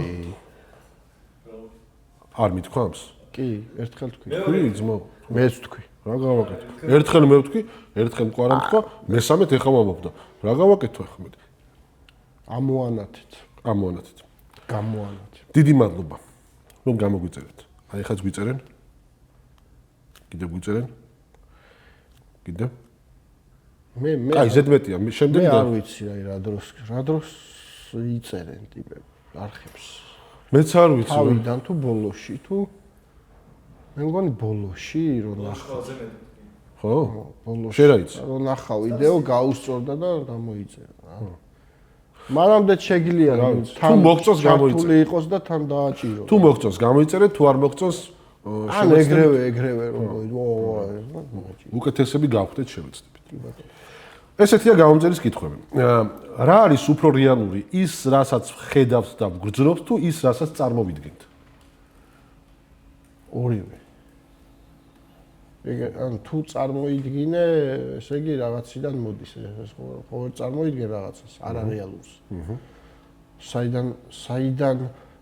არ მithქვამს? კი, ერთხელ თქვი. თქვი, ძმო. მეც თქვი. რა გავაკეთო? ერთხელ მე ვთქვი, ერთხელ მყარა მთქვა, მესამედ ეხა მომობდა. რა გავაკეთო ახლა მე? ამოანათეთ. გამოანათეთ. დიდი მადლობა. რომ გამოგვიწერეთ. აი ხაც გვიწერენ? კიდევ გვიწერენ? კიდევ? მე აი ზედმეტია, შემდეგ მე არ ვიცი რა დროს იწერენ ტიპები არხებს. მეც არ ვიცი. თავიდან თუ ბოლოში თუ მე მგონი ბოლოში რომ ნახავ. ხო? ბოლოში. შენ რა იცი? რომ ნახავ ვიდეო გაუსწორდა და გამოიწერა რა. მანამდე შეგიძლია თუ მოგწონს გამოიწერე. ჩართული იყოს და თან დააჭირო. თუ მოგწონს გამოიწერე, თუ არ მოგწონს ან ეგრევე რომ უკეთესები გავხდეთ შევეცდებით. ესეთია გამომწერის კითხვები. რა არის უფრო რეალური, ის რასაც ხედავთ და გრძნობთ თუ ის რასაც წარმოვიდგენთ? ორივე. ანუ თუ წარმოიდგინე, ესე იგი რაღაციდან მოდის, ეს ხო წარმოიდგენ რაღაცას, არარეალურს. საიდან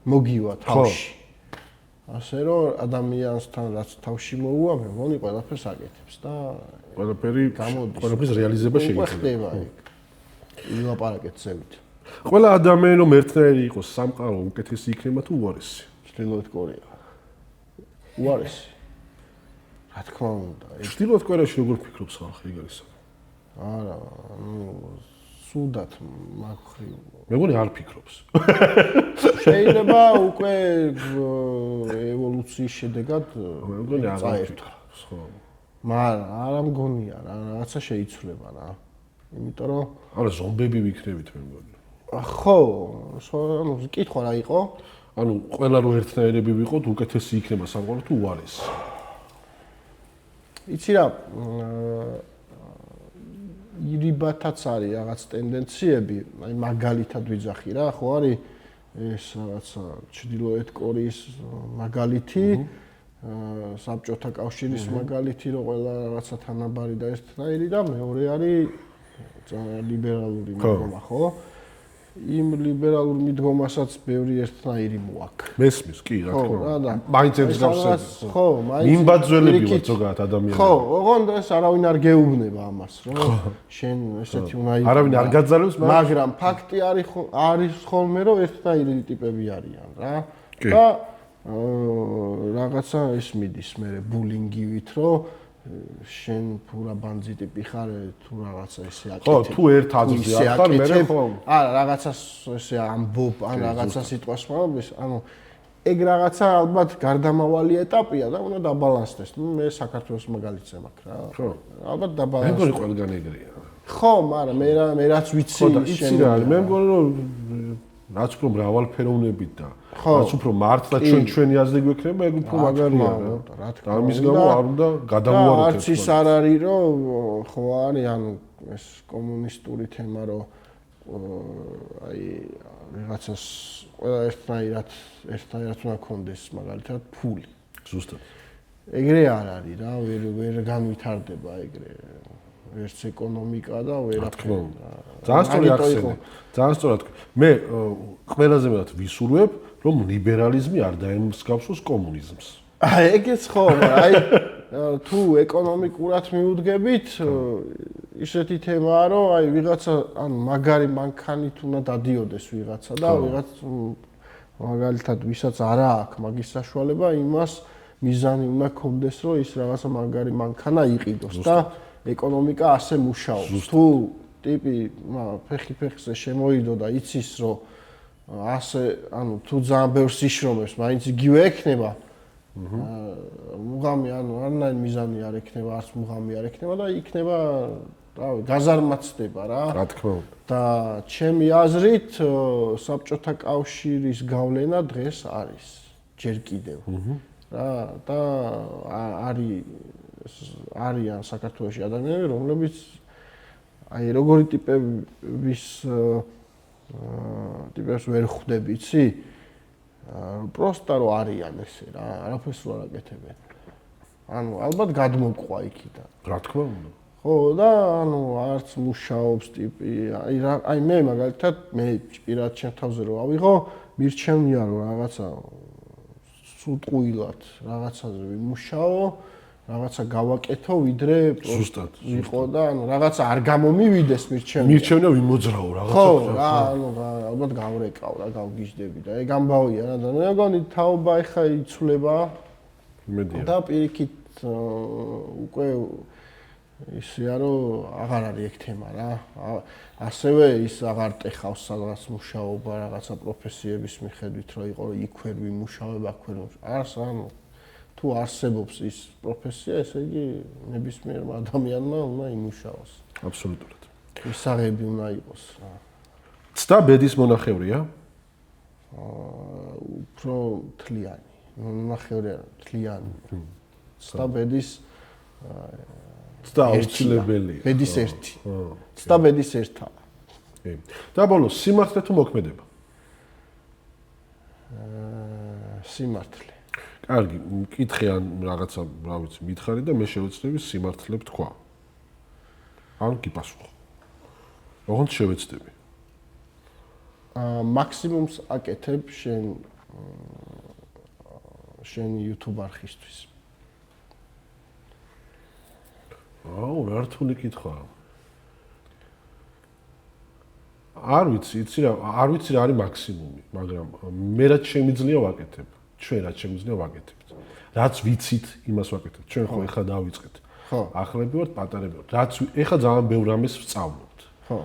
მოგივა თავში. ასე რომ ადამიანსთან რაც თავში მოუვა, მე მგონი ყველაფერს აკეთებს და ყველაფრის რეალიზება შეიძლება. ხდება ეგ. ილაპარაკეთ ზევით. ყველა ადამიანი რომ ერთნაირი იყოს, სამყარო უკეთესი იქნება თუ უარესი? ჩრდილოეთ კორეა. უარესი. რა თქმა უნდა, ჩრდილოეთ კორეაში როგორ ფიქრობს ხალხი ეგრესა? არა, სუდათ მაგხრი. მე მგონი არ ფიქრობს. შეიძლება უკვე ევოლუციის შედეგად მე მგონი არ ფიქრობს, ხო. მაგრამ არა მგონია რა, რაღაცა შეიცვლება რა. იმიტომ რომ არა ზომბები ვიქნებით მე მგონი. ხო, ანუ კითხვა რა იყო? ანუ ყველა რო ერთნაირები ვიყოთ, უკეთესი იქნება სამყარო თუ უარესი? იცი რა, ირიბათაც არის რაღაც ტენდენციები, აი მაგალითად ვიძახი რა, ხო არის ეს რაღაცა ჩრდილოეთ კორეის მაგალითი, საბჭოთა კავშირის მაგალითი, რომ ყველა რაღაცა თანაბარი და ერთნაირი და მეორე არის ლიბერალური მიდგომა, ხო? იმ ლიბერალურ მიდგომასაც ბევრი ერთნაირი მოაქვს. მესმის, კი, რა თქმა უნდა. მაინც ეს გავსები. ხო, მაინც მიმბაძველები ვართ ზოგადად ადამიანები. ხო, ოღონდ ეს არავინ არ გეუბნება ამას, რომ შენ ესეთი უნდა იყოს. არავინ არ გაძალებს, მაგრამ ფაქტი არის ხოლმე, რომ ერთნაირი ტიპები არიან, რა. და რაღაცა ეს მიდის მე ბულინგივით, რომ შენ ფურა ბანძი ტიპი ხარ თუ რაღაცა ესე აკეთებ. ხო, თუ ერთ აზრზე არ ხარ, მე ხო. არა, რაღაცას ესე ამბობ, ან რაღაცა სიტყვას მომბეს, ანუ ეგ რაღაცა ალბათ გარდამავალი ეტაპია და უნდა დაბალანსდეს. მე საქართველოს მაგალითზე მაქვს რა. ხო. ალბათ მე დაბალანსდეს. მგონი ყველგან ეგრეა. ხო, მაგრამ მე რაც ვიცი, ხო და იცი რა არის, მე მგონი რომ რაც უფრო მრავალფეროვნებით და რაც უფრო მართლა ჩვენი აზრი გვექნება, ეგ უფრო მაგარია რა. და ამის გამო არ უნდა გადავუაროთ. არც ის არ არის, რომ ხო არის, ანუ ეს კომუნისტური თემა, რომ აი რაღაცას ყველა ერთნაირად უნდა კონდეს, მაგალითად ფული. ზუსტად. ეგრე არ არის რა, ვერ განვითარდება ეგრე. ვერც ეკონომიკა და ვერაფერი. ძალიან სწორი აქცენტი. ძალიან სწორად. მე ყველაზე მეტად ვისურვებ, რომ ლიბერალიზმი არ დაემსგავსოს კომუნიზმს. ეგეც ხო, აი თუ ეკონომიკურად მიუდგებით, ისეთი თემაა, რომ აი ვიღაცა ანუ მაგარი მანქანით უნდა დადიოდეს ვიღაცა და ვიღაც მაგალითად ვისაც არა აქვს მაგის საშუალება, იმას მიზანი უნდა კონდეს, რომ ის რაღაცა მაგარი მანქანა იყიდოს და ეკონომიკა ასე მუშაობს. თუ ტიპი ფეხი-ფეხზე შემოიდო და იცის, რომ ასე, ანუ თუ ძალიან ბევრს იშრომებს, მაინც იგივე ექნება. მუღამი, ანუ არანაირი მიზანი არ ექნება, არც მუღამი არ ექნება და იქნება, რავი, გაზარმაცდება რა. რა თქმა უნდა. და ჩემი აზრით, საბჭოთა კავშირის გავლენა დღეს არის, ჯერ კიდევ. რა და არიან საქართველოში ადამიანები, რომლებიც აი როგორი ტიპებს ვერ ხვდები, იცი? პროსტა რო არიან ესე რა, არაფერს არ აკეთებენ. ანუ ალბათ გადმოყვა იქიდან. რა თქმა უნდა. ხო და ანუ არც მუშაობს ტიპი, აი მე მაგალითად მე პირად ჩემ თავზე რო ავიღო, მირჩევნია რომ რაღაცა სულტყუილად რაღაცაზე ვიმუშაო, რაღაცა გავაკეთო, ვიდრე ზუსტად იყო და ანუ რაღაცა არ გამომივიდეს მირჩევნია. მირჩევნია ვიმოძრაო რაღაცა. ხო, რა, ანუ ალბათ გავრეკავ რა, გავგიჟდები და ეგ ამბავია რა და მე მგონი თაობა ეხა იცვლება. იმედია. და პირიქით უკვე ისეა რომ აღარ არის ეგ თემა რა. ასევე ის აღარ ტეხავს სადღაც მუშაობა რაღაცა პროფესიების მიხედვით რომ იყო იქ ვერ ვიმუშავებ, აქ ვერ არს ანუ თუ არსებობს ის პროფესია, ესე იგი ნებისმიერ ადამიანმა უნდა იმუშაოს. აბსოლუტურად. ისაღები უნდა იყოს რა. ცდა ბედის მონახევრია? უფრო თლიანი. მონახევრი არა, თლიანი. ცდა ბედის ცდა აუცილებელია. ბედის ერთი. ცდა ბედის ერთა. კი. და ბოლოს სიმართლე თუ მოქმედება? სიმართლე. კარგი, მკითხე ან რაღაცა, რა ვიცი, მითხარი და მე შევეცდები სიმართლე თქვა. ან გიპასუხო. ოღონდ შევეცდები. მაქსიმუმს აკეთებ შენი YouTube არხისთვის. აუ, რა რთული კითხვაა. არ ვიცი რა არის მაქსიმუმი, მაგრამ მე რაც შემიძლია ვაკეთებ. ჩვენ რაც შემიძლია ვაკეთებთ. რაც ვიცით, იმას ვაკეთებთ. ჩვენ ხო ეხლა დავიწყეთ. ხო. ახლები ვართ, პატარები ვართ. რაც ეხლა ძალიან ბევრ რამეს ვსწავლობთ. ხო.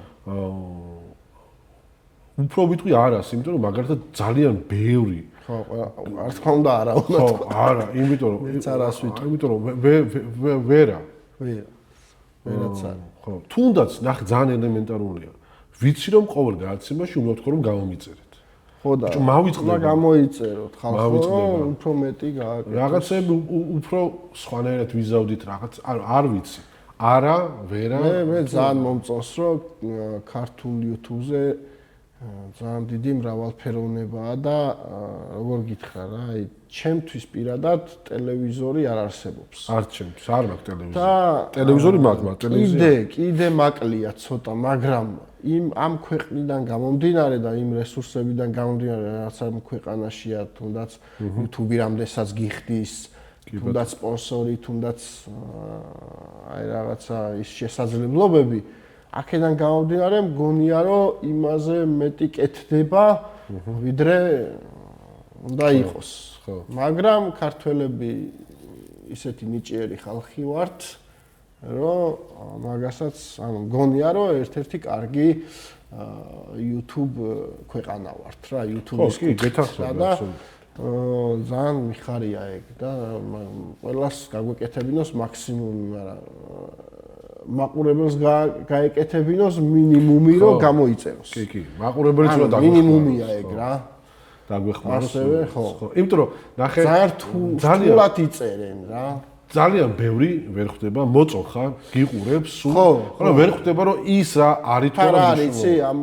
უფრო ვიტყვი არას, იმიტომ რომ მაგალითად ძალიან ბევრი. ხო, რა თქმა უნდა არა უნდა. ხო, არა, იმიტომ რომ მეც არას ვიტყვი. იმიტომ რომ ვერა. ვერაც არა. ხო, თუნდაც ნახე ძალიან ელემენტარულია. ვიცი რომ ყოველ გადაცემაში უნდა ვთქვა რომ გამომიწერეთ. ხო და მავიწყდება. გამოიწეროთ ხალხო, მავიწყდება. უფრო მეტი გააკეთოთ. რაღაცები უფრო სხვანაირად ვიზავდით რაღაც, არ ვიცი. არა, ვერა. მე ძალიან მომწონს რომ ქართულ YouTube-ზე ძალიან დიდი მრავალფეროვნებაა და როგორ გითხრა რა, აი ჩემთვის პირადად ტელევიზორი არ არსებობს. არ ჩემთვის, არ მაქვს ტელევიზორი. და ტელევიზორი მაქვს, ტელევიზია. კიდე მაკლია ცოტა, მაგრამ ამ ქვეყნიდან გამომდინარე და იმ რესურსებიდან გამომდინარე, რაც ამ ქვეყანაშია, თუნდაც YouTube რამდენსაც გიხდის, თუნდაც სპონსორი, თუნდაც აი რაღაცა ის შესაძლებლობები, აქედან გამომდინარე მგონია რომ იმაზე მეტი კეთდება, ვიდრე უნდა იყოს. ხო. მაგრამ ქართველები ისეთი ნიჭიერი ხალხი ვართ, რომ მაგასაც ანუ მგონია რომ ერთ-ერთი კარგი YouTube ქვეყანა ვართ რა, YouTube-ის კი, გეთანხმები აბსოლუტურად. ძალიან მიხარია ეგ და ყველას გაგვეკეთებინოს მაქსიმუმი, მაგრამ მაყურებელს გაეკეთებინოს მინიმუმი რომ გამოიწეროს. კი, მაყურებელიც რა დაგვეხმაროს. მინიმუმია ეგ რა. დაგვეხმაროს. ასევე ხო. იმიტომ რომ ნახე ძალიან რთულად იწერენ რა. ძალიან ბევრი ვერ ხვდება მოწონხა, გიყურებს სულ, მაგრამ ვერ ხვდება რომ ის რა არის თუ არა არიცი, ამ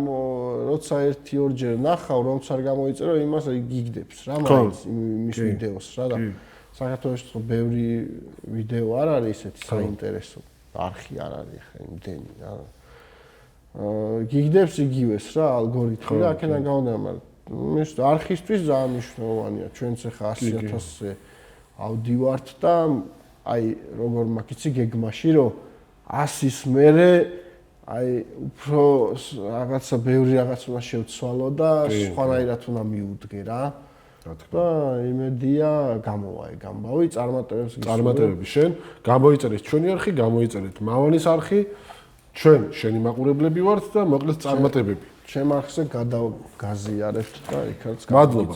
როცა 1-2 ნახავ, რომც არ გამოიწერო, იმას გიგდებს რა, მაინც იმის ვიდეოს რა და საქართველოში ბევრი ვიდეო არ არის ესეთი საინტერესო. არხი არ არის ხა იმდენი რა. გიგდებს იგივეს რა ალგორითმი და აქედან გამომდინარე, მაგრამ ეს არხისთვის ძალიან მნიშვნელოვანია. ჩვენც ახლა 100,000-ზე ავდივართ და აი როგორ მაგიცი გეგმაში რომ 100-ის მერე აი უფრო რაღაცა ბევრი რაღაც უნდა შევცვალო და სხვანაირად უნდა მიუდგე რა. და იმედია გამოვა ეგ ამბავი, წარმატებები შენ, გამოიწერეთ ჩვენი არხი, გამოიწერეთ მავანის არხი, ჩვენ შენი მაყურებლები ვართ და მოკლედ წარმატებები. ჩემ არხზე გადავგაზიარებთ და იქაც მადლობა.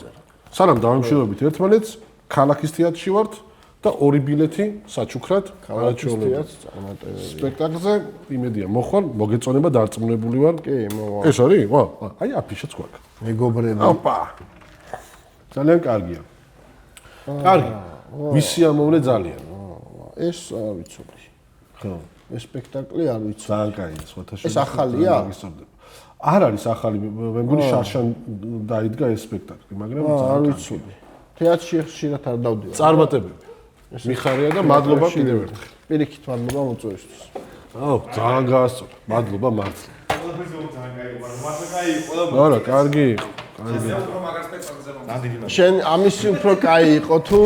სანამ დავიმშვიდობებით ერთმანეთს, ქალაქის თეატრში ვართ და 2 ბილეთი საჩუქრად არაჩვეულებრივ წარმატებები. სპექტაკლზე იმედია მოხვალ, მოგეწონება დარწმუნებული ვარ. კი, მოვა. ეს არის? ვა, აი აფიშაც გვაქვს. მეგობრები. ოპა. ძალიან კარგია. კარგი. ვისი ამოვნე ძალიან. ეს არ ვიცოდი. ხო. ეს სპექტაკლი არ ვიცოდი. ძალიან კარგია, სხვათა შორის. ეს ახალია? არ არის ახალი, მე მგონი შარშან დაიდგა ეს სპექტაკლი, მაგრამ არ ვიცოდი. თეატრში ხშირად არ დავდივარ. წარმატებები. მიხარია და მადლობა კიდევ ერთხელ. პირიქით მადლობა მოწვევისთვის. აუ, ძალიან გაასწორა. მადლობა მართლა. არა, კარგი იყო. კარგი. შენ ამისი უფრო კაი იყო თუ